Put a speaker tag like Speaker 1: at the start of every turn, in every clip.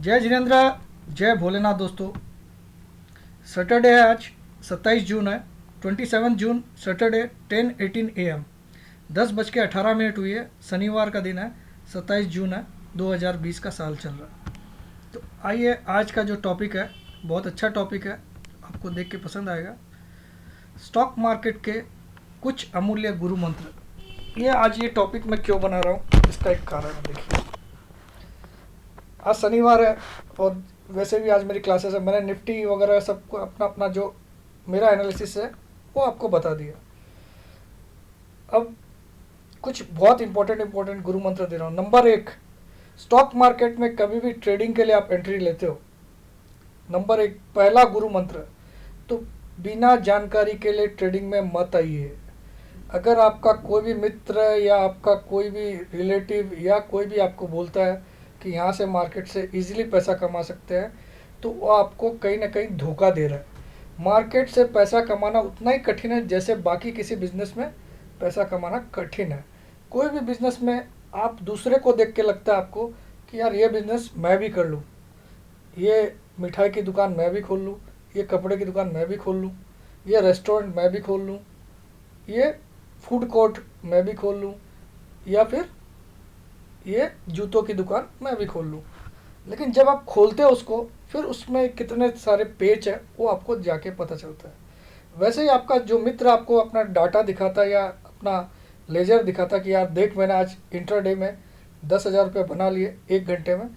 Speaker 1: जय जिनेन्द्र, जय भोलेनाथ दोस्तों। सैटरडे है आज, 27 जून है। 27 जून सैटरडे 10:18 AM, 10:18 हुई है। शनिवार का दिन है, 27 जून है, 2020 का साल चल रहा है। तो आइए, आज का जो टॉपिक है बहुत अच्छा टॉपिक है, आपको देख के पसंद आएगा। स्टॉक मार्केट के कुछ अमूल्य गुरु मंत्र। ये आज ये टॉपिक मैं क्यों बना रहा हूँ, इसका एक कारण है। देखिए, आज शनिवार है और वैसे भी आज मेरी क्लासेस है। मैंने निफ्टी वगैरह सबको अपना अपना जो मेरा एनालिसिस है वो आपको बता दिया। अब कुछ बहुत इंपॉर्टेंट गुरु मंत्र दे रहा हूँ। नंबर 1, स्टॉक मार्केट में कभी भी ट्रेडिंग के लिए आप एंट्री लेते हो, नंबर 1 पहला गुरु मंत्र, तो बिना जानकारी के लिए ट्रेडिंग में मत आइए। अगर आपका कोई भी मित्र या आपका कोई भी रिलेटिव या कोई भी आपको बोलता है कि यहाँ से मार्केट से इजीली पैसा कमा सकते हैं, तो वो आपको कहीं ना कहीं धोखा दे रहा है। मार्केट से पैसा कमाना उतना ही कठिन है जैसे बाकी किसी बिजनेस में पैसा कमाना कठिन है। कोई भी बिजनेस में आप दूसरे को देख के लगता है आपको कि यार ये बिजनेस मैं भी कर लूँ, ये मिठाई की दुकान मैं भी खोल लूँ, ये कपड़े की दुकान मैं भी खोल लूँ, ये रेस्टोरेंट मैं भी खोल लूँ, ये फूड कोर्ट मैं भी खोल लूँ, या फिर ये जूतों की दुकान मैं भी खोल लूँ। लेकिन जब आप खोलते हो उसको, फिर उसमें कितने सारे पेच है वो आपको जाके पता चलता है। वैसे ही आपका जो मित्र आपको अपना डाटा दिखाता या अपना लेजर दिखाता कि यार देख, मैंने आज इंटरडे में 10,000 रुपये बना लिए 1 घंटे में,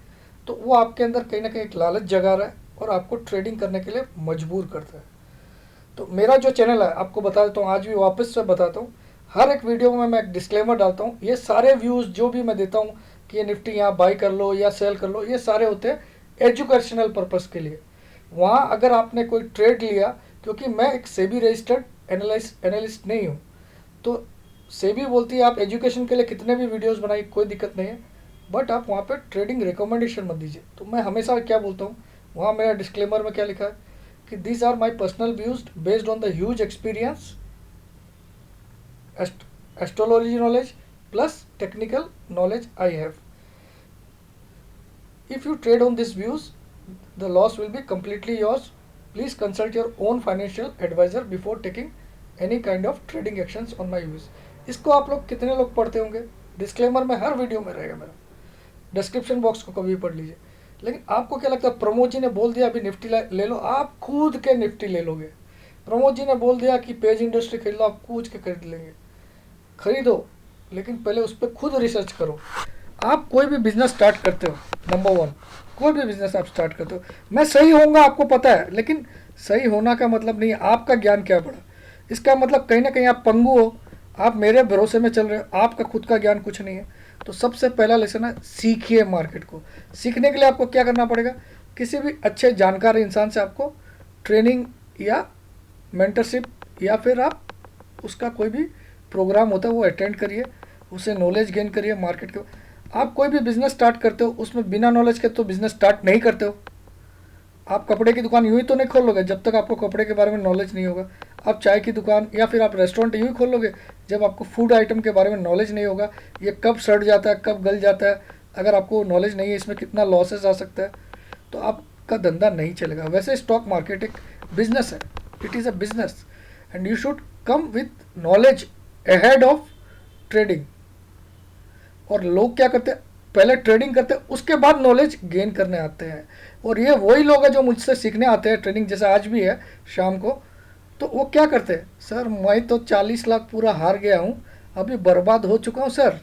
Speaker 1: तो वो आपके अंदर कहीं ना कहीं एक लालच जगा रहा है और आपको ट्रेडिंग करने के लिए मजबूर करता है। तो मेरा जो चैनल है, आपको बता देता हूँ, आज भी वापस से बताता हूँ, हर एक वीडियो में मैं एक डिस्क्लेमर डालता हूँ। ये सारे व्यूज़ जो भी मैं देता हूँ कि ये निफ्टी यहाँ बाई कर लो या सेल कर लो, ये सारे होते हैं एजुकेशनल पर्पज़ के लिए। वहाँ अगर आपने कोई ट्रेड लिया, क्योंकि मैं एक सेबी रजिस्टर्ड एनालिस्ट नहीं हूँ, तो सेबी बोलती है आप एजुकेशन के लिए कितने भी वीडियोज़ बनाइए, कोई दिक्कत नहीं है, बट आप वहाँ पर ट्रेडिंग रिकमेंडेशन मत दीजिए। तो मैं हमेशा क्या बोलता हूँ, वहाँ मेरा डिस्क्लेमर में क्या लिखा है कि these are my personal views based on the huge experience, astrology knowledge plus technical knowledge I have. If you trade on these views, the loss will be completely yours. Please consult your own financial advisor before taking any kind of trading actions on my views. इसको आप लोग कितने लोग पढ़ते होंगे? Disclaimer में हर video में रहेगा मेरा, डिस्क्रिप्शन बॉक्स को कभी पढ़ लीजिए। लेकिन आपको क्या लगता है, प्रमोद जी ने बोल दिया अभी निफ्टी ले लो, आप कूद के निफ्टी ले लोगे। प्रमोद जी ने बोल दिया कि पेज इंडस्ट्री खरीद लो, आप कूद के खरीद लेंगे। खरीदो, लेकिन पहले उस पर खुद रिसर्च करो। आप कोई भी बिजनेस स्टार्ट करते हो, नंबर 1, कोई भी बिजनेस आप स्टार्ट करते हो, मैं सही होऊंगा आपको पता है, लेकिन सही होना का मतलब नहीं है आपका ज्ञान क्या पड़ा। इसका मतलब कहीं ना कहीं आप पंगु हो, आप मेरे भरोसे में चल रहे हो, आपका खुद का ज्ञान कुछ नहीं है। तो सबसे पहला लेसन है, सीखिए मार्केट को। सीखने के लिए आपको क्या करना पड़ेगा, किसी भी अच्छे जानकार इंसान से आपको ट्रेनिंग या मेंटरशिप या फिर आप उसका कोई भी प्रोग्राम होता है वो अटेंड करिए, उससे नॉलेज गेन करिए मार्केट के। आप कोई भी बिज़नेस स्टार्ट करते हो, उसमें बिना नॉलेज के तो बिज़नेस स्टार्ट नहीं करते हो। आप कपड़े की दुकान यूँ ही तो नहीं खोल लोगे जब तक आपको कपड़े के बारे में नॉलेज नहीं होगा। आप चाय की दुकान या फिर आप रेस्टोरेंट यूँ ही खोल लोगे जब आपको फूड आइटम के बारे में नॉलेज नहीं होगा, ये कब सड़ जाता है, कब गल जाता है, अगर आपको नॉलेज नहीं है इसमें कितना लॉसेस आ सकता है, तो आपका धंधा नहीं चलेगा। वैसे स्टॉक मार्केट एक बिजनेस है, it is a business and you should come with knowledge ahead of trading. और लोग क्या करते हैं, पहले ट्रेडिंग करते हैं, उसके बाद नॉलेज गेन करने आते हैं। और ये वही लोग हैं जो मुझसे सीखने आते हैं ट्रेनिंग, जैसे आज भी है शाम को, तो वो क्या करते हैं, सर मैं तो 40 लाख पूरा हार गया हूँ, अभी बर्बाद हो चुका हूँ सर,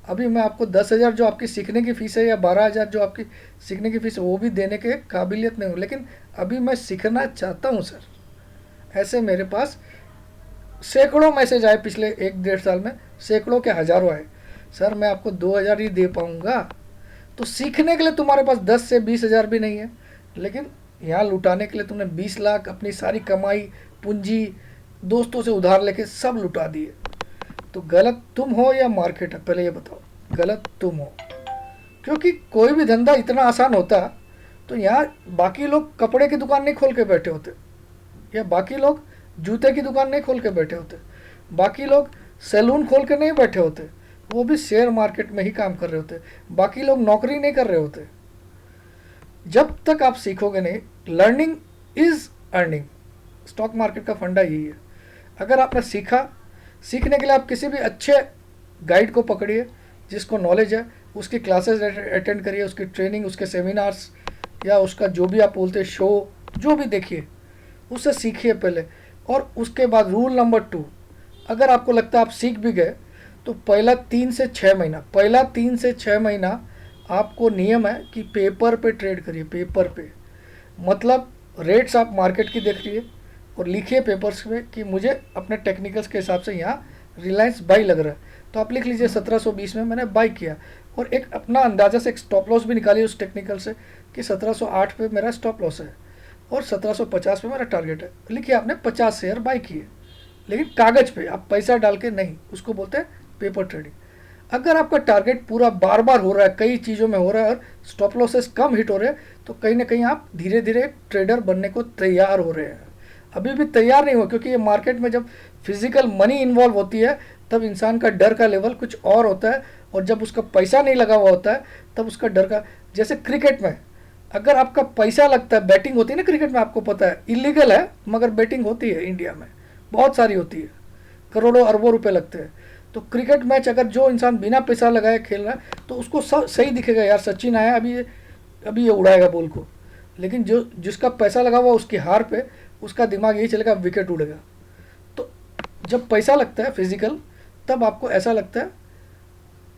Speaker 1: अभी मैं आपको 10,000 जो आपकी सीखने की फ़ीस है या 12,000 जो आपकी सीखने की फ़ीस है वो भी देने के काबिलियत नहीं हूँ, लेकिन अभी मैं सीखना चाहता हूँ सर। ऐसे मेरे पास सैकड़ों मैसेज आए पिछले 1-1.5 साल में, सैकड़ों के हज़ारों आए, सर मैं आपको 2,000 ही दे पाऊँगा। तो सीखने के लिए तुम्हारे पास 10 से 20,000 भी नहीं है, लेकिन यहाँ लुटाने के लिए तुमने 20 लाख अपनी सारी कमाई पूंजी दोस्तों से उधार लेके सब लुटा दिए। तो गलत तुम हो या मार्केट है, पहले ये बताओ, गलत तुम हो। क्योंकि कोई भी धंधा इतना आसान होता तो यहाँ बाकी लोग कपड़े की दुकान नहीं खोल के बैठे होते, या बाकी लोग जूते की दुकान नहीं खोल के बैठे होते, बाकी लोग सैलून खोल के नहीं बैठे होते, वो भी शेयर मार्केट में ही काम कर रहे होते, बाकी लोग नौकरी नहीं कर रहे होते। जब तक आप सीखोगे नहीं, learning is earning. Stock market का फंडा यही है। अगर आपने सीखा, सीखने के लिए आप किसी भी अच्छे गाइड को पकड़िए जिसको नॉलेज है, उसकी क्लासेस अटेंड करिए, उसकी ट्रेनिंग, उसके सेमिनार्स, या उसका जो भी आप बोलते शो, जो भी देखिए, उससे सीखिए पहले। और उसके बाद रूल नंबर 2, अगर आपको लगता है आप सीख भी गए, तो पहला 3 से 6 महीना आपको नियम है कि पेपर पे ट्रेड करिए। पेपर पे मतलब रेट्स आप मार्केट की देख रही है और लिखिए पेपर्स में कि मुझे अपने टेक्निकल्स के हिसाब से यहाँ रिलायंस बाई लग रहा है, तो आप लिख लीजिए 1720 में मैंने बाई किया, और एक अपना अंदाज़ा से एक स्टॉप लॉस भी निकालिए उस टेक्निकल से कि 1708 पे मेरा स्टॉप लॉस है और 1750 पे मेरा टारगेट है। लिखिए आपने 50 शेयर बाई किए, लेकिन कागज़ पे, आप पैसा डाल के नहीं। उसको बोलते हैं पेपर ट्रेडिंग। अगर आपका टारगेट पूरा बार बार हो रहा है, कई चीज़ों में हो रहा है और स्टॉप लॉसेस कम हिट हो रहे हैं, तो कहीं ना कहीं आप धीरे धीरे ट्रेडर बनने को तैयार हो रहे हैं। अभी भी तैयार नहीं हो, क्योंकि ये मार्केट में जब फिजिकल मनी इन्वॉल्व होती है तब इंसान का डर का लेवल कुछ और होता है, और जब उसका पैसा नहीं लगा हुआ होता है तब उसका डर का, जैसे क्रिकेट में अगर आपका पैसा लगता है, बैटिंग होती है ना क्रिकेट में, आपको पता है इलीगल है मगर बैटिंग होती है इंडिया में, बहुत सारी होती है, करोड़ों अरबों रुपए लगते हैं। तो क्रिकेट मैच अगर जो इंसान बिना पैसा लगाए खेल रहा है तो उसको सब सही दिखेगा, यार सचिन आया अभी ये उड़ाएगा बॉल को, लेकिन जो जिसका पैसा लगा हुआ उसकी हार पे उसका दिमाग यही चलेगा विकेट उड़ेगा। तो जब पैसा लगता है फिजिकल, तब आपको ऐसा लगता है,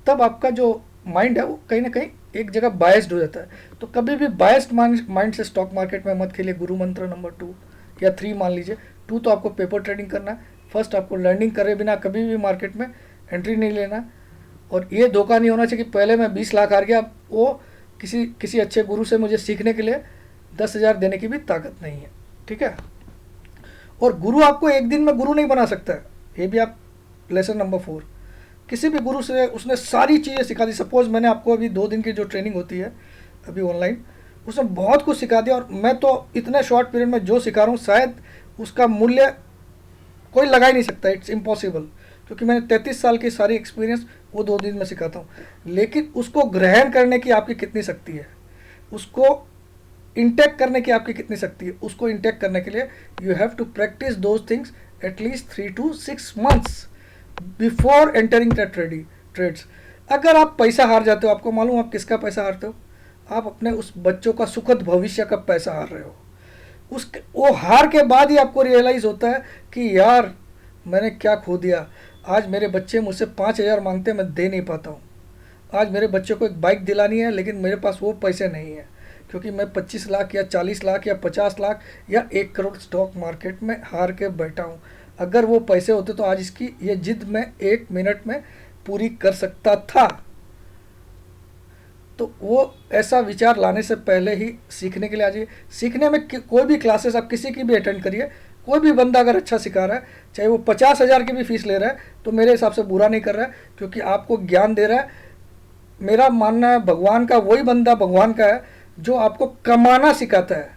Speaker 1: तब आपका जो माइंड है वो कहीं ना कहीं एक जगह बायस्ड हो जाता है। तो कभी भी बायस्ड माइंड से स्टॉक मार्केट में मत खेलिए। गुरु मंत्र नंबर 2 या 3 मान लीजिए। 2 तो आपको पेपर ट्रेडिंग करना है, फर्स्ट आपको लर्निंग करे बिना कभी भी मार्केट में एंट्री नहीं लेना। और ये धोखा नहीं होना चाहिए कि पहले मैं 20 लाख हार गया, वो किसी अच्छे गुरु से मुझे सीखने के लिए 10,000 देने की भी ताकत नहीं है, ठीक है। और गुरु आपको एक दिन में गुरु नहीं बना सकता है, ये भी आप, लेसन नंबर 4, किसी भी गुरु से उसने सारी चीज़ें सिखा दी। सपोज मैंने आपको अभी 2 दिन की जो ट्रेनिंग होती है अभी ऑनलाइन, उसने बहुत कुछ सिखा दिया, और मैं तो इतने शॉर्ट पीरियड में जो सिखा रहा हूँ शायद उसका मूल्य कोई लगा ही नहीं सकता, इट्स इम्पॉसिबल, क्योंकि मैंने 33 साल की सारी एक्सपीरियंस वो 2 दिन में सिखाता हूँ। लेकिन उसको ग्रहण करने की आपकी कितनी शक्ति है, उसको इंटेक करने की आपकी कितनी शक्ति है, उसको इंटेक करने के लिए you have to practise those things at least 3 to 6 months before entering the trades. अगर आप पैसा हार जाते हो, आपको मालूम आप किसका पैसा हारते हो, आप अपने उस बच्चों का सुखद भविष्य का पैसा हार रहे हो। वो हार के बाद ही आपको रियलाइज़ होता है कि यार मैंने क्या खो दिया। आज मेरे बच्चे मुझसे 5,000 मांगते हैं, मैं दे नहीं पाता हूँ। आज मेरे बच्चे को एक बाइक दिलानी है, लेकिन मेरे पास वो पैसे नहीं है, क्योंकि मैं 25 लाख या 40 लाख या 50 लाख या 1 करोड़ स्टॉक मार्केट में हार के बैठा हूँ। अगर वो पैसे होते तो आज इसकी ये जिद मैं 1 मिनट में पूरी कर सकता था। तो वो ऐसा विचार लाने से पहले ही सीखने के लिए आ जाइए। सीखने में कोई भी क्लासेस आप किसी की भी अटेंड करिए, कोई भी बंदा अगर अच्छा सिखा रहा है, चाहे वो 50,000 की भी फीस ले रहा है, तो मेरे हिसाब से बुरा नहीं कर रहा है, क्योंकि आपको ज्ञान दे रहा है। मेरा मानना है भगवान का वही बंदा भगवान का है जो आपको कमाना सिखाता है।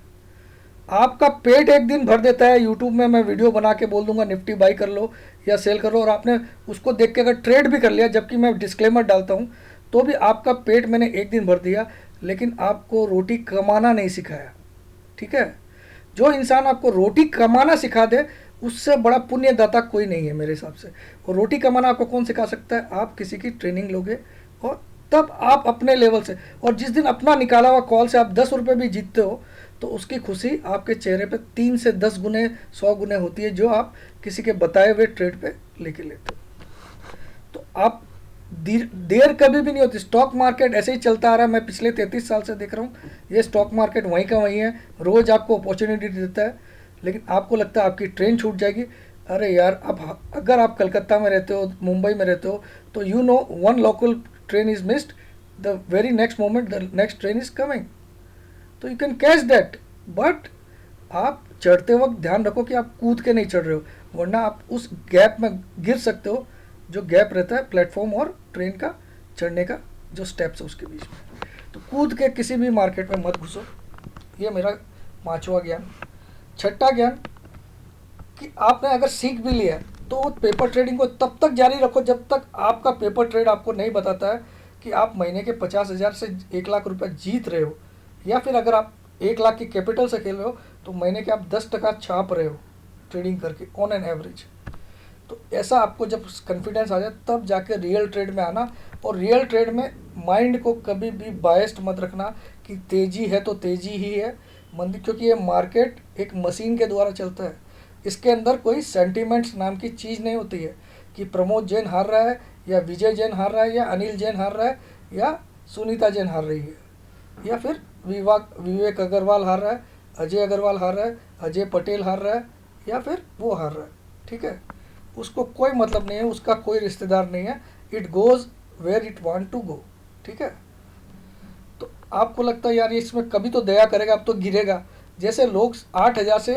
Speaker 1: आपका पेट एक दिन भर देता है, यूट्यूब में मैं वीडियो बना के बोल दूंगा निफ्टी बाई कर लो या सेल कर लो, और आपने उसको देख के अगर ट्रेड भी कर लिया, जबकि मैं डिस्क्लेमर डालता हूँ, तो भी आपका पेट मैंने एक दिन भर दिया, लेकिन आपको रोटी कमाना नहीं सिखाया, ठीक है। जो इंसान आपको रोटी कमाना सिखा दे, उससे बड़ा पुण्यदाता कोई नहीं है मेरे हिसाब से। और रोटी कमाना आपको कौन सिखा सकता है, आप किसी की ट्रेनिंग लोगे और तब आप अपने लेवल से, और जिस दिन अपना निकाला हुआ कॉल से आप 10 रुपये भी जीतते हो, तो उसकी खुशी आपके चेहरे पे 3 से 10 गुने 100 गुने होती है, जो आप किसी के बताए हुए ट्रेड पे लेके लेते हो। तो आप देर कभी भी नहीं होती। स्टॉक मार्केट ऐसे ही चलता आ रहा है, मैं पिछले 33 साल से देख रहा हूँ, ये स्टॉक मार्केट वहीं का वहीं है, रोज़ आपको अपॉर्चुनिटी देता है, लेकिन आपको लगता है आपकी ट्रेन छूट जाएगी। अरे यार, अब अगर आप कलकत्ता में रहते हो, मुंबई में रहते हो, तो you know one local train is missed, the very next moment the next train is coming, तो you can catch that. But आप चढ़ते वक्त ध्यान रखो कि आप कूद के नहीं चढ़ रहे हो, वरना आप उस गैप में गिर सकते हो, जो गैप रहता है प्लेटफॉर्म और ट्रेन का चढ़ने का, जो स्टेप्स है उसके बीच में। तो कूद के किसी भी मार्केट में मत घुसो। ये मेरा 5वां ज्ञान। 6ठा ज्ञान कि आपने अगर सीख भी लिया तो पेपर ट्रेडिंग को तब तक जारी रखो जब तक आपका पेपर ट्रेड आपको नहीं बताता है कि आप महीने के 50,000 से 1 लाख रुपए जीत रहे हो या फिर अगर आप 1 लाख की कैपिटल से खेल रहे हो तो महीने के आप 10% छाप रहे हो ट्रेडिंग करके ऑन एन एवरेज। तो ऐसा आपको जब कॉन्फिडेंस आ जाए तब जाके रियल ट्रेड में आना। और रियल ट्रेड में माइंड को कभी भी बायस्ड मत रखना कि तेज़ी है तो तेज़ी ही है, मंदी, क्योंकि ये मार्केट एक मशीन के द्वारा चलता है। इसके अंदर कोई सेंटिमेंट्स नाम की चीज़ नहीं होती है कि प्रमोद जैन हार रहा है या विजय जैन हार रहा है या अनिल जैन हार रहा है या सुनीता जैन हार रही है या फिर विवेक अग्रवाल हार रहा है, अजय अग्रवाल हार रहा है, अजय पटेल हार रहा है या फिर वो हार रहा है। ठीक है, उसको कोई मतलब नहीं है, उसका कोई रिश्तेदार नहीं है। It goes where it want to go. ठीक है, तो आपको लगता है यार ये इसमें कभी तो दया करेगा, अब तो गिरेगा। जैसे लोग 8,000 से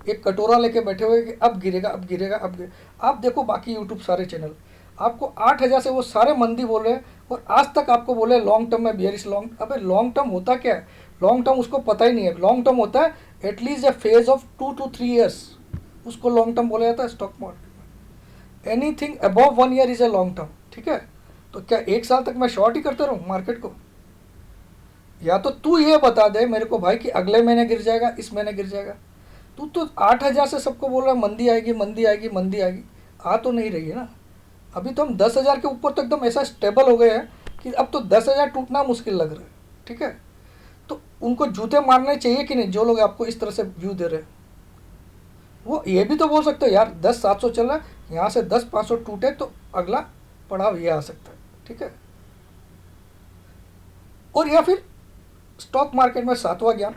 Speaker 1: एक कटोरा लेके बैठे हुए कि अब गिरेगा अब गिरेगा अब गिरेगा। आप देखो बाकी यूट्यूब सारे चैनल, आपको 8,000 से वो सारे मंदी बोल रहे हैं और आज तक आपको बोले लॉन्ग टर्म में बियरिश लॉन्ग। अबे लॉन्ग टर्म होता क्या है? लॉन्ग टर्म उसको पता ही नहीं है। लॉन्ग टर्म होता है at least A phase of 2 to 3 years, उसको लॉन्ग टर्म बोला जाता है stock market. Anything above 1 year is a long term. ठीक है, तो क्या 1 साल तक मैं शॉर्ट ही करते रहूँ मार्केट को? या तो तू ये बता दे मेरे को भाई कि अगले महीने गिर जाएगा, इस महीने गिर जाएगा। तू तो 8,000 से सबको बोल रहा है मंदी आएगी मंदी आएगी मंदी आएगी, आ तो नहीं रही है ना। अभी तो हम 10,000 के ऊपर तो एकदम ऐसा स्टेबल हो गए हैं कि अब तो 10,000 टूटना मुश्किल लग रहा है। ठीक है, तो उनको जूते मारने चाहिए कि नहीं जो लोग आपको इस तरह से व्यू दे रहे हैं? वो ये भी तो बोल सकते हो यार 10,700 चल रहा है, यहाँ से 10,500 टूटे तो अगला पड़ाव ये आ सकता है। ठीक है, और या फिर स्टॉक मार्केट में 7वां ज्ञान,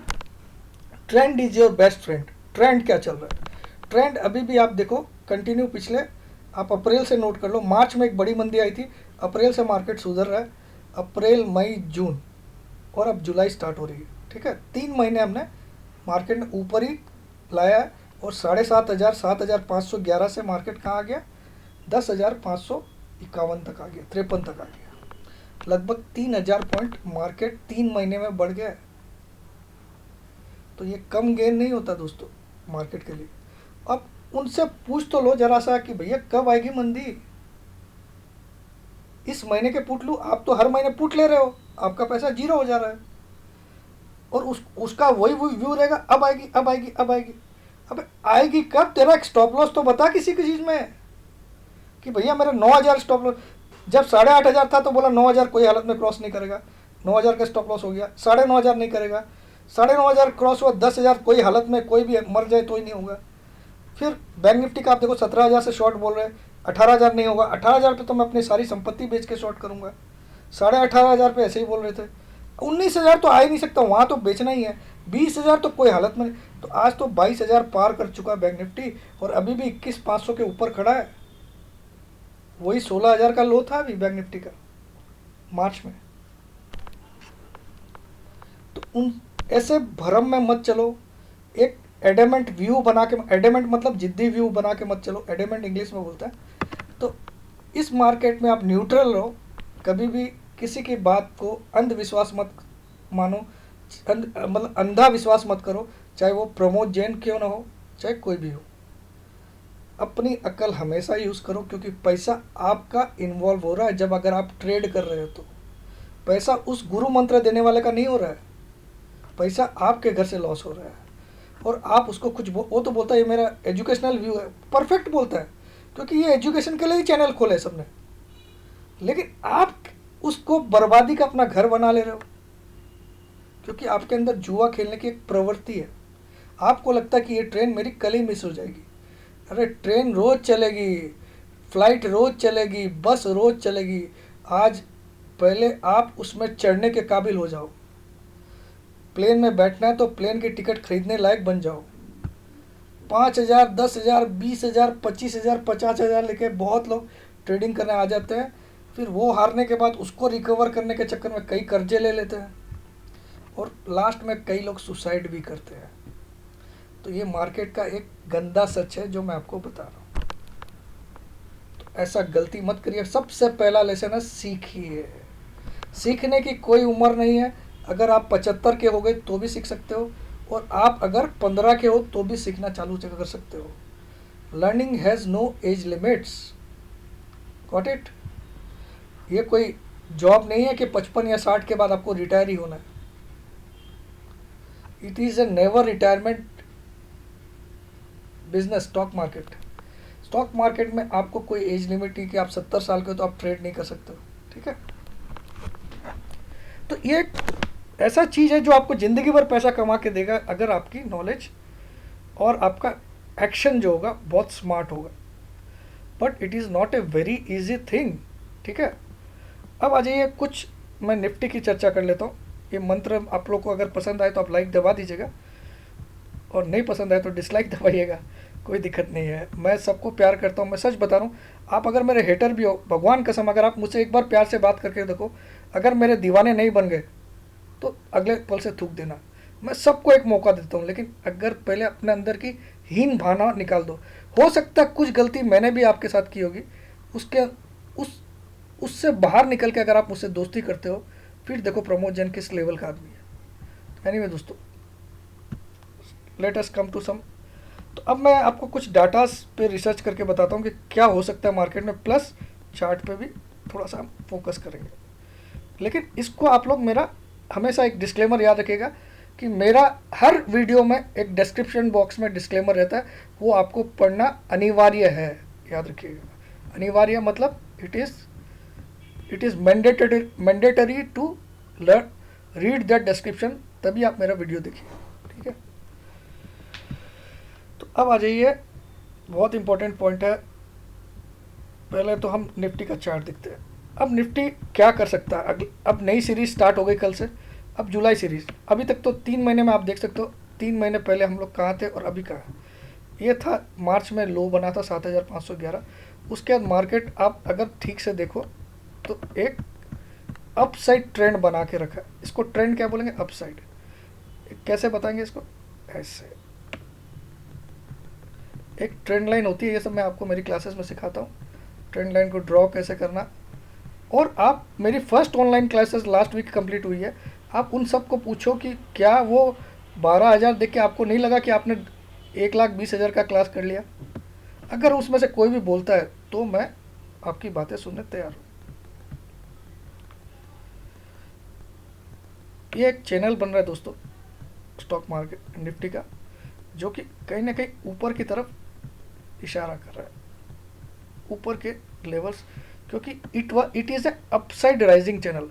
Speaker 1: trend is your best friend. Trend क्या चल रहा है? ट्रेंड अभी भी आप देखो कंटिन्यू, पिछले आप अप्रैल से नोट कर लो, मार्च में एक बड़ी मंदी आई थी, अप्रैल से मार्केट सुधर रहा है, अप्रैल मई जून और अब जुलाई स्टार्ट हो रही है। ठीक है, 3 महीने हमने मार्केट में ऊपर ही लाया है और 7,500 7,511 से मार्केट कहाँ आ गया? 10,551 तक आ गया, 53 तक आ गया। लगभग 3,000 पॉइंट मार्केट 3 महीने में बढ़ गया है। तो ये कम गेन नहीं होता दोस्तों मार्केट के लिए। अब उनसे पूछ तो लो जरा सा कि भैया कब आएगी मंदी, इस महीने के पुट लूँ? आप तो हर महीने पुट ले रहे हो, आपका पैसा जीरो हो जा रहा है और उसका वही व्यू रहेगा, अब आएगी अब आएगी अब आएगी। अब आएगी कब? तेरा एक स्टॉप लॉस तो बता किसी की चीज़ में कि भैया मेरा 9,000 स्टॉप लॉस। जब 8,500 था तो बोला 9,000 कोई हालत में क्रॉस नहीं करेगा, 9,000 का स्टॉप लॉस हो गया, 9,500 नहीं करेगा, 9,500 क्रॉस हुआ, 10,000 कोई हालत में कोई भी मर जाए तो ही नहीं होगा। फिर बैंक निफ्टी का आप देखो 17,000 से शॉर्ट बोल रहे हैं, 18,000 नहीं होगा, 18,000 पे तो मैं अपनी सारी संपत्ति बेच के शॉर्ट करूंगा, 18,500 पे ऐसे ही बोल रहे थे, 19,000 तो आ ही नहीं सकता, वहाँ तो बेचना ही है, 20,000 तो कोई हालत में नहीं। तो आज तो 22,000 पार कर चुका है बैंक निफ्टी और अभी भी 21,500 के ऊपर खड़ा है। वही 16,000 का लो था अभी बैंक निफ्टी का मार्च में। तो उन ऐसे भ्रम में मत चलो, एक एडेमेंट व्यू बना के, एडेमेंट मतलब जिद्दी व्यू बना के मत चलो, एडेमेंट इंग्लिश में बोलता है। तो इस मार्केट में आप न्यूट्रल रहो, कभी भी किसी की बात को अंधविश्वास मत मानो, मतलब अंधा विश्वास मत करो, चाहे वो प्रमोद जैन क्यों ना हो, चाहे कोई भी हो। अपनी अकल हमेशा यूज़ करो, क्योंकि पैसा आपका इन्वॉल्व हो रहा है। जब अगर आप ट्रेड कर रहे हो तो पैसा उस गुरु मंत्र देने वाले का नहीं हो रहा है, पैसा आपके घर से लॉस हो रहा है। और आप उसको कुछ वो तो बोलता है ये मेरा एजुकेशनल व्यू है, परफेक्ट बोलता है, क्योंकि ये एजुकेशन के लिए ही चैनल खोले सबने, लेकिन आप उसको बर्बादी का अपना घर बना ले रहे हो, क्योंकि आपके अंदर जुआ खेलने की एक प्रवृत्ति है। आपको लगता है कि ये ट्रेन मेरी कल ही मिस हो जाएगी। अरे ट्रेन रोज़ चलेगी, फ्लाइट रोज़ चलेगी, बस रोज़ चलेगी। आज पहले आप उसमें चढ़ने के काबिल हो जाओ। प्लेन में बैठना है तो प्लेन की टिकट खरीदने लायक बन जाओ। 5,000 10,000 20,000 25,000 50,000 लेके बहुत लोग ट्रेडिंग करने आ जाते हैं, फिर वो हारने के बाद उसको रिकवर करने के चक्कर में कई कर्जे ले लेते हैं और लास्ट में कई लोग सुसाइड भी करते हैं। तो ये मार्केट का एक गंदा सच है जो मैं आपको बता रहा हूँ। तो ऐसा गलती मत करिए। सबसे पहला लेसन है सीखिए। सीखने की कोई उम्र नहीं है। अगर आप 75 के हो गए तो भी सीख सकते हो, और आप अगर 15 के हो तो भी सीखना चालू कर सकते हो। Learning has no age limits. Got it? ये कोई जॉब नहीं है कि 55 या 60 के बाद आपको रिटायर ही होना है। It is a never retirement business. Stock market में आपको कोई एज लिमिट नहीं कि आप 70 साल के हो तो आप ट्रेड नहीं कर सकते हो, ठीक है। तो ये एक ऐसा चीज़ है जो आपको ज़िंदगी भर पैसा कमा के देगा अगर आपकी नॉलेज और आपका एक्शन जो होगा बहुत स्मार्ट होगा। But it is not a very easy thing, ठीक है। अब आ जाइए कुछ, मैं निफ्टी की चर्चा कर लेता हूँ। ये मंत्र आप लोग को अगर पसंद आए तो आप लाइक दबा दीजिएगा, और नहीं पसंद आए तो डिसलाइक दबाइएगा, कोई दिक्कत नहीं है। मैं सबको प्यार करता हूँ, मैं सच बता रहा हूँ। आप अगर मेरे हेटर भी हो, भगवान कसम, अगर आप मुझसे एक बार प्यार से बात करके देखो, अगर मेरे दीवाने नहीं बन गए तो अगले पल से थूक देना। मैं सबको एक मौका देता हूँ, लेकिन अगर पहले अपने अंदर की हीन भावना निकाल दो। हो सकता है कुछ गलती मैंने भी आपके साथ की होगी, उसके उससे बाहर निकल के अगर आप मुझसे दोस्ती करते हो, फिर देखो प्रमोद जैन किस लेवल का आदमी है। एनीवे दोस्तों, let us come to some. तो अब मैं आपको कुछ डाटास पे रिसर्च करके बताता हूँ कि क्या हो सकता है मार्केट में, प्लस चार्ट पे भी थोड़ा सा फोकस करेंगे। लेकिन इसको आप लोग मेरा हमेशा एक डिस्क्लेमर याद रखिएगा कि मेरा हर वीडियो में एक डिस्क्रिप्शन बॉक्स में डिस्क्लेमर रहता है, वो आपको पढ़ना अनिवार्य है। याद रखिएगा, अनिवार्य मतलब it is mandatory to learn read that description, तभी आप मेरा वीडियो देखिए, ठीक है। तो अब आ जाइए, बहुत इंपॉर्टेंट पॉइंट है। पहले तो हम निफ्टी का चार्ट देखते हैं। अब निफ्टी क्या कर सकता है। अब नई सीरीज स्टार्ट हो गई कल से। अब जुलाई सीरीज, अभी तक तो 3 महीने में आप देख सकते हो, 3 महीने पहले हम लोग कहाँ थे और अभी कहाँ हैं। ये था मार्च में लो बना था 7511। उसके बाद मार्केट आप अगर ठीक से देखो तो एक अपसाइड ट्रेंड बना के रखा है। इसको ट्रेंड क्या बोलेंगे, अपसाइड। कैसे बताएंगे इसको, ऐसे एक ट्रेंड लाइन होती है, ये सब मैं आपको मेरी क्लासेस में सिखाता हूँ, ट्रेंड लाइन को ड्रॉ कैसे करना। और आप मेरी first online classes last week complete हुई है, आप उन सब को पूछो कि क्या वो 12,000 देख के आपको नहीं लगा कि आपने 1,20,000 का क्लास कर लिया। अगर उसमें से कोई भी बोलता है तो मैं आपकी बातें सुनने तैयार हूँ। ये एक चैनल बन रहा है दोस्तों स्टॉक मार्केट निफ्टी का, जो कि कहीं ना कहीं ऊपर की तरफ इशारा कर रहा है, ऊपर के लेवल्स, क्योंकि it is a upside rising channel.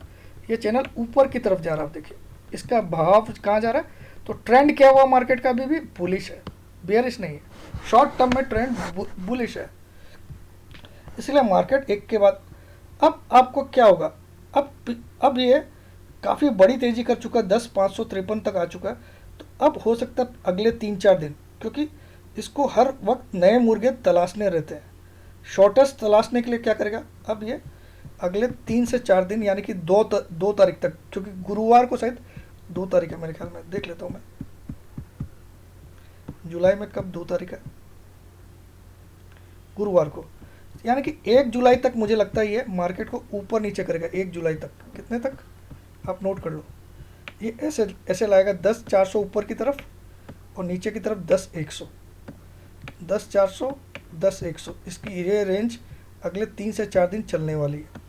Speaker 1: ये चैनल ऊपर की तरफ जा रहा है। देखिए इसका भाव कहाँ जा रहा है, तो ट्रेंड क्या हुआ मार्केट का, अभी भी बुलिश है, बेयरिश नहीं है। शॉर्ट टर्म में ट्रेंड बुलिश है, इसलिए मार्केट एक के बाद। अब आपको क्या होगा, अब ये काफ़ी बड़ी तेज़ी कर चुका है, 10,553 तक आ चुका है। तो अब हो सकता है अगले 3-4 दिन, क्योंकि इसको हर वक्त नए मुर्गे तलाशने रहते हैं। शॉर्टेस्ट तलाशने के लिए क्या करेगा, अब ये अगले 3 से 4 दिन, यानी कि 2 तारीख तक, क्योंकि गुरुवार को शायद 2 तारीख है मेरे ख्याल में, देख लेता हूँ मैं जुलाई में कब 2 तारीख है, गुरुवार को, यानी कि 1 जुलाई तक मुझे लगता है ये मार्केट को ऊपर नीचे करेगा। 1 जुलाई तक, कितने तक आप नोट कर लो, ये ऐसे ऐसे लाएगा 10,400 ऊपर की तरफ और नीचे की तरफ 10,100, 10,400 10,100, इसकी ये रेंज अगले 3 से 4 दिन चलने वाली है।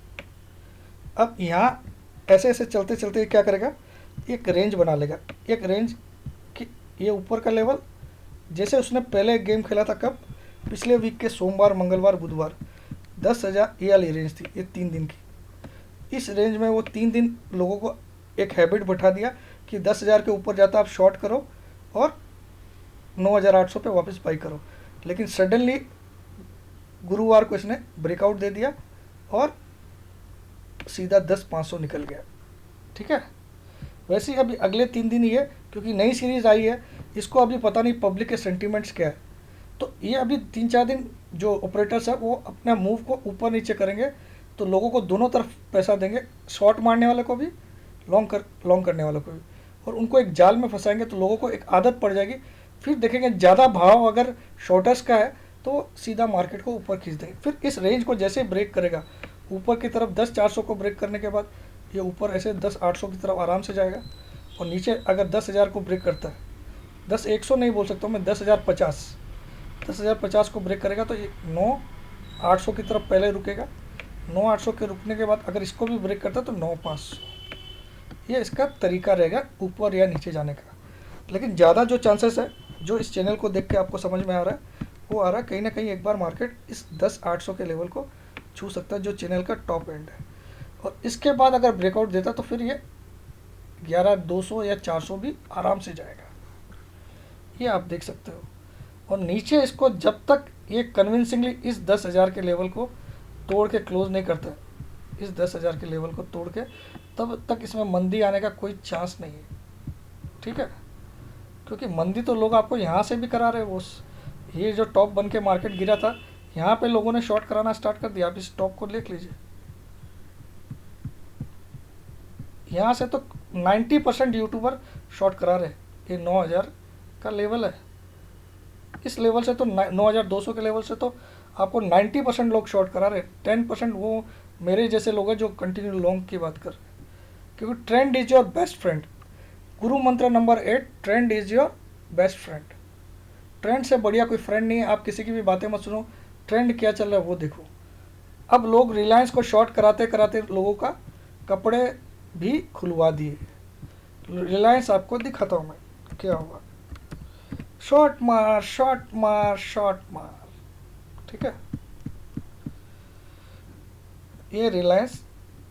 Speaker 1: अब यहाँ ऐसे ऐसे चलते चलते क्या करेगा, एक रेंज बना लेगा, एक रेंज कि ये ऊपर का लेवल, जैसे उसने पहले गेम खेला था कब, पिछले वीक के सोमवार मंगलवार बुधवार, 10,000 ये वाली रेंज थी, ये 3 दिन की। इस रेंज में वो 3 दिन लोगों को एक हैबिट बैठा दिया कि 10,000 के ऊपर जाता आप शॉर्ट करो और 9,800 पे वापस बाई करो। लेकिन सडनली गुरुवार को इसने ब्रेकआउट दे दिया और सीधा 10,500 निकल गया, ठीक है। वैसे ही अभी अगले 3 दिन ही है, क्योंकि नई सीरीज़ आई है, इसको अभी पता नहीं पब्लिक के सेंटीमेंट्स क्या है। तो ये अभी 3-4 दिन जो ऑपरेटर्स है वो अपना मूव को ऊपर नीचे करेंगे, तो लोगों को दोनों तरफ पैसा देंगे, शॉर्ट मारने वाले को भी, लॉन्ग करने वाले को भी, और उनको एक जाल में फंसाएंगे। तो लोगों को एक आदत पड़ जाएगी, फिर देखेंगे ज़्यादा भाव अगर शॉर्टर्स का है तो सीधा मार्केट को ऊपर खींच देंगे। फिर इस रेंज को जैसे ब्रेक करेगा ऊपर की तरफ, 10,400 को ब्रेक करने के बाद ये ऊपर ऐसे 10,800 की तरफ आराम से जाएगा, और नीचे अगर 10,000 को ब्रेक करता है, 10,100 नहीं बोल सकता हूँ मैं, 10,050 को ब्रेक करेगा तो ये 9,800 की तरफ पहले रुकेगा। 9,800 के रुकने के बाद अगर इसको भी ब्रेक करता है तो 9,500। ये इसका तरीका रहेगा ऊपर या नीचे जाने का। लेकिन ज़्यादा जो चांसेस है, जो इस चैनल को देख के आपको समझ में आ रहा है, वो आ रहा है कहीं ना कहीं एक बार मार्केट इस 10,800 के लेवल को छू सकता है, जो चैनल का टॉप एंड है। और इसके बाद अगर ब्रेकआउट देता तो फिर ये 11,200 या 400 भी आराम से जाएगा, ये आप देख सकते हो। और नीचे इसको जब तक ये कन्विंसिंगली इस 10,000 के लेवल को तोड़ के क्लोज नहीं करता है, इस 10,000 के लेवल को तोड़ के, तब तक इसमें मंदी आने का कोई चांस नहीं है, ठीक है। क्योंकि मंदी तो लोग आपको यहाँ से भी करा रहे हैं। वो ये जो टॉप बन के मार्केट गिरा था, यहाँ पे लोगों ने शॉर्ट कराना स्टार्ट कर दिया। आप इस टॉप को देख लीजिए, यहाँ से तो 90% यूट्यूबर शॉर्ट करा रहे हैं। ये 9,000 का लेवल है, इस लेवल से तो 9,200 के लेवल से तो आपको 90% लोग शॉर्ट करा रहे हैं। 10% वो मेरे जैसे लोग हैं जो कंटिन्यू लॉन्ग की बात कर रहे हैं। क्योंकि trend is your best friend. गुरु मंत्र number 8, trend is your best friend. Trend से बढ़िया कोई फ्रेंड नहीं है। आप किसी की भी बातें मत सुनो, ट्रेंड क्या चल रहा है वो देखो। अब लोग रिलायंस को शॉर्ट कराते कराते लोगों का कपड़े भी खुलवा दिए। रिलायंस आपको दिखाता हूँ मैं क्या हुआ। शॉर्ट मार, शॉर्ट मार, शॉर्ट मार, ठीक है। ये रिलायंस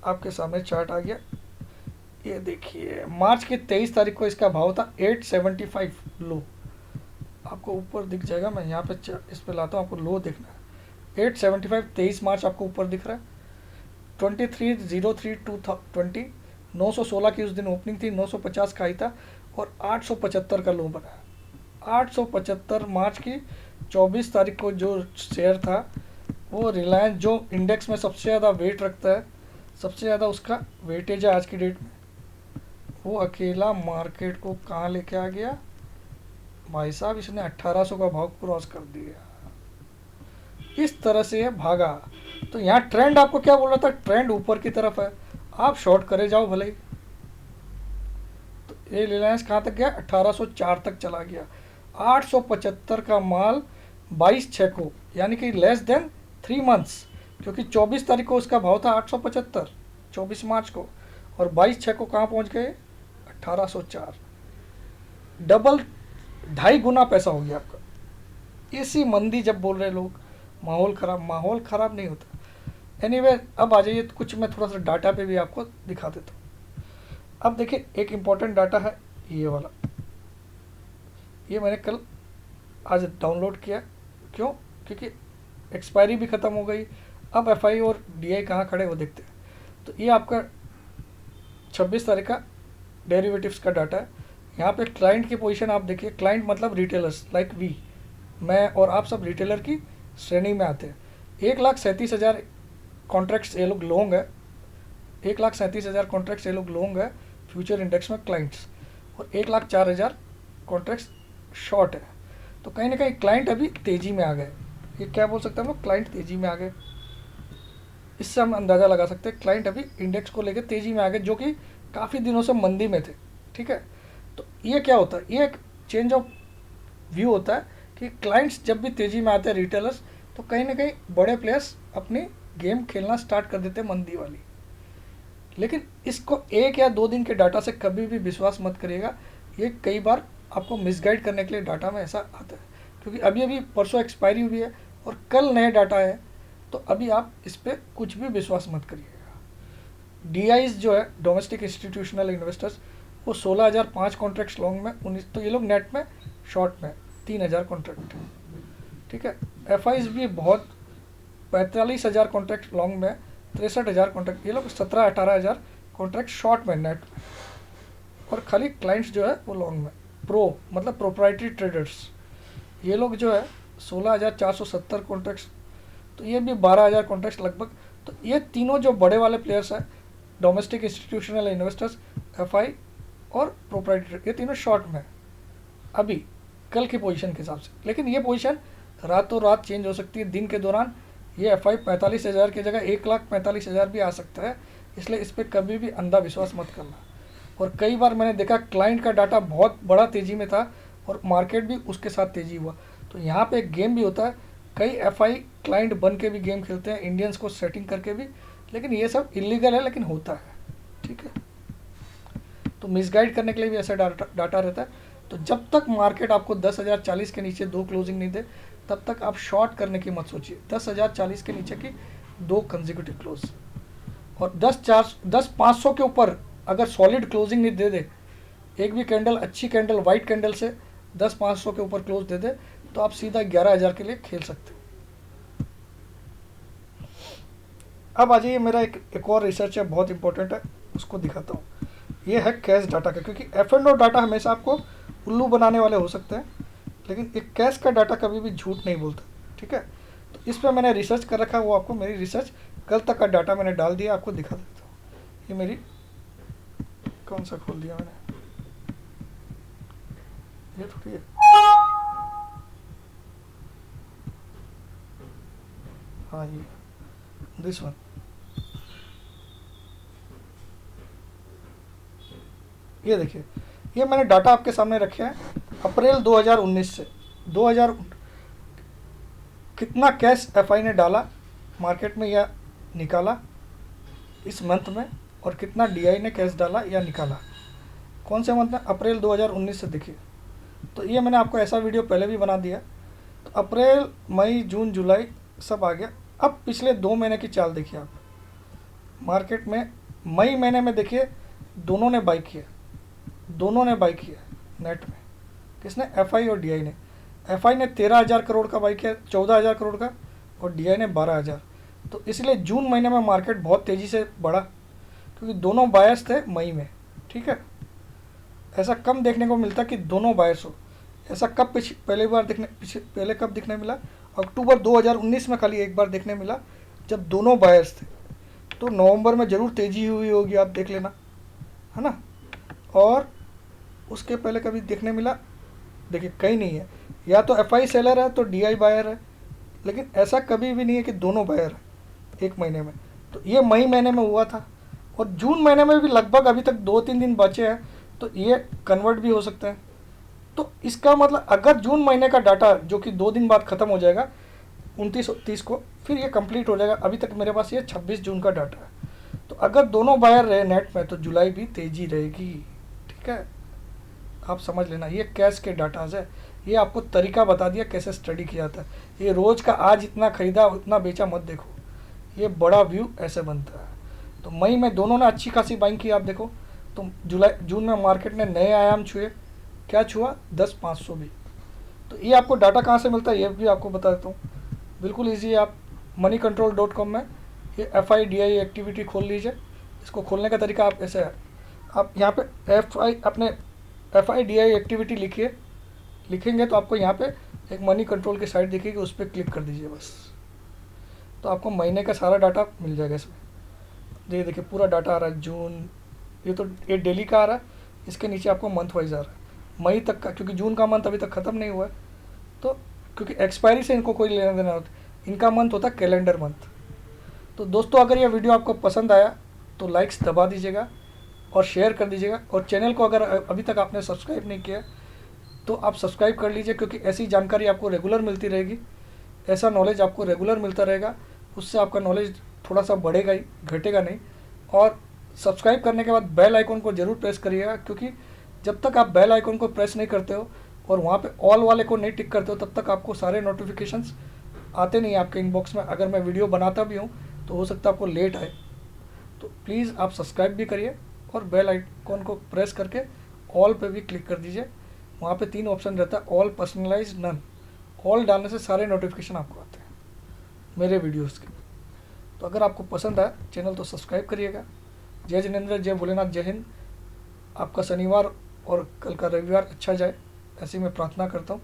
Speaker 1: आपके सामने चार्ट आ गया। ये देखिए, मार्च की 23 तारीख को इसका भाव था 875 लो। आपको ऊपर दिख जाएगा, मैं यहाँ पे इस पे लाता हूँ, आपको लो देखना है। 875 23 मार्च आपको ऊपर दिख रहा है। 23/03/2020 916 की उस दिन ओपनिंग थी, 950 का ही था और 875 का लो बना। 875 मार्च की 24 तारीख को जो शेयर था वो रिलायंस, जो इंडेक्स में सबसे ज़्यादा वेट रखता है, सबसे ज़्यादा उसका वेटेज है आज की डेट में, वो अकेला मार्केट को कहाँ लेके आ गया भाई साहब। इसने 1800 का भाव क्रॉस कर दिया। इस तरह से ये भागा। तो यहाँ ट्रेंड आपको क्या बोल रहा था, ट्रेंड ऊपर की तरफ है, आप शॉर्ट करे जाओ भले ही। तो ये रिलायंस कहाँ तक गया, 1804 तक चला गया। 875 का माल 22/6 को, यानी कि लेस देन 3 मंथ्स, क्योंकि 24 तारीख को उसका भाव था 875, 24 मार्च को, और 22/6 को कहाँ पहुँच गए, 1804। डबल, 2.5 गुना पैसा हो गया आपका। इसी मंदी जब बोल रहे लोग माहौल ख़राब, माहौल ख़राब नहीं होता। एनीवे, अब आ जाइए, कुछ मैं थोड़ा सा डाटा पे भी आपको दिखा देता हूँ। अब देखिए, एक इम्पॉर्टेंट डाटा है ये वाला। ये मैंने कल आज डाउनलोड किया। क्यों, क्योंकि एक्सपायरी भी ख़त्म हो गई। अब एफआई और डीआई कहाँ खड़े वो देखते हैं। तो ये आपका 26 तारीख का डेरिवेटिव्स का डाटा है। यहाँ पे क्लाइंट की पोजीशन आप देखिए। क्लाइंट मतलब रिटेलर्स लाइक वी, मैं और आप सब रिटेलर की श्रेणी में आते हैं। 1,37,000 कॉन्ट्रैक्ट्स ये लोग लॉन्ग है। 1,37,000 कॉन्ट्रैक्ट्स ये लोग लॉन्ग है फ्यूचर इंडेक्स में क्लाइंट्स, और 1,04,000 कॉन्ट्रैक्ट्स शॉर्ट है। तो कहीं ना कहीं क्लाइंट अभी तेज़ी में आ गए। ये क्या बोल सकते हैं हम लोग, क्लाइंट तेज़ी में आ गए। इससे हम अंदाज़ा लगा सकते हैं क्लाइंट अभी इंडेक्स को लेकर तेज़ी में आ गए, जो कि काफ़ी दिनों से मंदी में थे, ठीक है। तो ये क्या होता है, ये एक चेंज ऑफ व्यू होता है कि क्लाइंट्स जब भी तेज़ी में आते हैं, रिटेलर्स, तो कहीं ना कहीं बड़े प्लेयर्स अपनी गेम खेलना स्टार्ट कर देते हैं मंदी वाली। लेकिन इसको 1 या 2 दिन के डाटा से कभी भी विश्वास मत करिएगा। ये कई बार आपको मिसगाइड करने के लिए डाटा में ऐसा आता है, क्योंकि अभी अभी परसों एक्सपायरी हुई है और कल नए डाटा है। तो अभी आप इस पर कुछ भी विश्वास मत करिएगा। डीआईज जो है, डोमेस्टिक इंस्टीट्यूशनल इन्वेस्टर्स, वो 16,005 कॉन्ट्रैक्ट्स लॉन्ग में, 19, तो ये लोग नेट में, शॉर्ट में 3,000 कॉन्ट्रैक्ट, ठीक है। एफआईज भी बहुत, 45,000 कॉन्ट्रैक्ट लॉन्ग में, 63,000 कॉन्ट्रैक्ट, ये लोग 17-18,000 कॉन्ट्रैक्ट शॉर्ट में नेट में, और खाली क्लाइंट्स जो है वो लॉन्ग में। प्रो मतलब प्रोप्राइटरी ट्रेडर्स, ये लोग जो है 16,470 कॉन्ट्रैक्ट्स, तो ये भी 12,000 कॉन्ट्रैक्ट्स लगभग। तो ये तीनों जो बड़े वाले प्लेयर्स हैं, डोमेस्टिक इंस्टीट्यूशनल इन्वेस्टर्स, एफआई और प्रोप्राइटरी, ये तीनों शॉर्ट में अभी कल की पोजीशन के हिसाब से। लेकिन ये पोजीशन रातों रात चेंज हो सकती है दिन के दौरान। ये एफआई 45,000 की जगह 1,45,000 भी आ सकता है, इसलिए इस पर कभी भी अंधा विश्वास मत करना। और कई बार मैंने देखा क्लाइंट का डाटा बहुत बड़ा तेज़ी में था और मार्केट भी उसके साथ तेज़ी हुआ। तो यहाँ पे एक गेम भी होता है, कई एफआई क्लाइंट बन के भी गेम खेलते हैं, इंडियंस को सेटिंग करके भी, लेकिन ये सब इलीगल है, लेकिन होता है, ठीक है। तो मिसगाइड करने के लिए भी ऐसा डाटा रहता है। तो जब तक मार्केट आपको 10,040 के नीचे 2 क्लोजिंग नहीं दे, तब तक आप शॉर्ट करने की मत सोचिए। 10,040 के नीचे की 2 कंसेक्यूटिव क्लोज, और 10,500 के ऊपर अगर सॉलिड क्लोजिंग नहीं दे दे, एक भी कैंडल अच्छी कैंडल वाइट कैंडल से 10,500 के ऊपर क्लोज दे दे, तो आप सीधा 11,000 के लिए खेल सकते हो। अब आ जाइए, मेरा एक और रिसर्च है, बहुत इंपॉर्टेंट है, उसको दिखाता हूँ। ये है कैश डाटा का, क्योंकि F&O डाटा हमेशा आपको उल्लू बनाने वाले हो सकते हैं, लेकिन एक कैश का डाटा कभी भी झूठ नहीं बोलता, ठीक है। तो इस पर मैंने रिसर्च कर रखा है, वो आपको मेरी रिसर्च कल तक का डाटा मैंने डाल दिया, आपको दिखा देता हूँ। ये मेरी कौन सा खोल दिया मैंने, ये थोड़ी है, हाँ ये दिस वन। ये देखिए, ये मैंने डाटा आपके सामने रखे हैं अप्रैल 2019 से 2000 कितना कैश FI ने डाला मार्केट में या निकाला इस मंथ में, और कितना DI ने कैश डाला या निकाला कौन से मंथ में, अप्रैल 2019 से। देखिए, तो ये मैंने आपको ऐसा वीडियो पहले भी बना दिया। तो अप्रैल, मई, जून, जुलाई सब आ गया। अब पिछले 2 महीने की चाल देखिए आप मार्केट में। मई महीने में देखिए दोनों ने बाई किया, नेट में। किसने, FI और DI ने। FI ने 13,000 करोड़ का बाई किया, 14,000 करोड़ का, और DI ने 12,000। तो इसलिए जून महीने में मार्केट बहुत तेज़ी से बढ़ा, क्योंकि दोनों बायर्स थे मई में, ठीक है। ऐसा कम देखने को मिलता कि दोनों बायर्स हो। ऐसा कब पहले कब दिखने मिला, अक्टूबर 2019 में खाली एक बार देखने मिला, जब दोनों बायर्स थे। तो नवंबर में ज़रूर तेज़ी हुई होगी, आप देख लेना, है ना। और उसके पहले कभी देखने मिला, देखिए कहीं नहीं है। या तो FI सेलर है तो DI बायर है, लेकिन ऐसा कभी भी नहीं है कि दोनों बायर है एक महीने में। तो ये मई महीने में हुआ था, और जून महीने में भी लगभग अभी तक 2-3 दिन बचे हैं, तो ये कन्वर्ट भी हो सकते हैं। तो इसका मतलब अगर जून महीने का डाटा, जो कि 2 दिन बाद ख़त्म हो जाएगा 29-30 को, फिर ये कंप्लीट हो जाएगा। अभी तक मेरे पास ये 26 जून का डाटा है। तो अगर दोनों बायर रहे नेट में, तो जुलाई भी तेज़ी रहेगी, ठीक है। आप समझ लेना, ये कैश के डाटाज है। ये आपको तरीका बता दिया कैसे स्टडी किया जाता है। ये रोज़ का आज इतना खरीदा उतना बेचा मत देखो, ये बड़ा व्यू ऐसे बनता है। तो मई में दोनों ने अच्छी खासी बाइंग की, आप देखो। तो जून में मार्केट ने नए आयाम छुए, क्या छुआ, 10,500 भी। तो ये आपको डाटा कहाँ से मिलता है ये भी आपको बता देता हूँ, बिल्कुल ईजी है। आप moneycontrol.com में ये FI DI एक्टिविटी खोल लीजिए। इसको खोलने का तरीका आप ऐसे है, आप यहाँ पे FI DI एक्टिविटी लिखेंगे तो आपको यहाँ पे एक मनी कंट्रोल की साइट दिखेगी, उस पर क्लिक कर दीजिए बस। तो आपको महीने का सारा डाटा मिल जाएगा इसमें। ये देखिए पूरा डाटा आ रहा है, जून, ये डेली का आ रहा है, इसके नीचे आपको मंथ वाइज आ रहा है मई तक का, क्योंकि जून का मंथ अभी तक ख़त्म नहीं हुआ है। तो क्योंकि एक्सपायरी से इनको कोई लेना देना होता, इनका मंथ होता है कैलेंडर मंथ। तो दोस्तों, अगर ये वीडियो आपको पसंद आया तो लाइक्स दबा दीजिएगा और शेयर कर दीजिएगा, और चैनल को अगर अभी तक आपने सब्सक्राइब नहीं किया तो आप सब्सक्राइब कर लीजिए, क्योंकि ऐसी जानकारी आपको रेगुलर मिलती रहेगी, ऐसा नॉलेज आपको रेगुलर मिलता रहेगा। उससे आपका नॉलेज थोड़ा सा बढ़ेगा ही, घटेगा नहीं। और सब्सक्राइब करने के बाद बेल आइकन को ज़रूर प्रेस करिएगा, क्योंकि जब तक आप बेल आइकन को प्रेस नहीं करते हो और वहाँ पे ऑल वाले को नहीं टिक करते हो, तब तक आपको सारे नोटिफिकेशंस आते नहीं आपके इनबॉक्स में। अगर मैं वीडियो बनाता भी हूँ तो हो सकता है आपको लेट आए। तो प्लीज़ आप सब्सक्राइब भी करिए और बेल आइकन को प्रेस करके ऑल पे भी क्लिक कर दीजिए। वहाँ पे 3 ऑप्शन रहता है, ऑल, पर्सनलाइज, नन। ऑल डालने से सारे नोटिफिकेशन आपको आते हैं मेरे वीडियोज़ के। तो अगर आपको पसंद आए चैनल तो सब्सक्राइब करिएगा। जय जिनेंद्र, जय भोलेनाथ, जय हिंद। आपका शनिवार और कल का रविवार अच्छा जाए, ऐसी मैं प्रार्थना करता हूँ।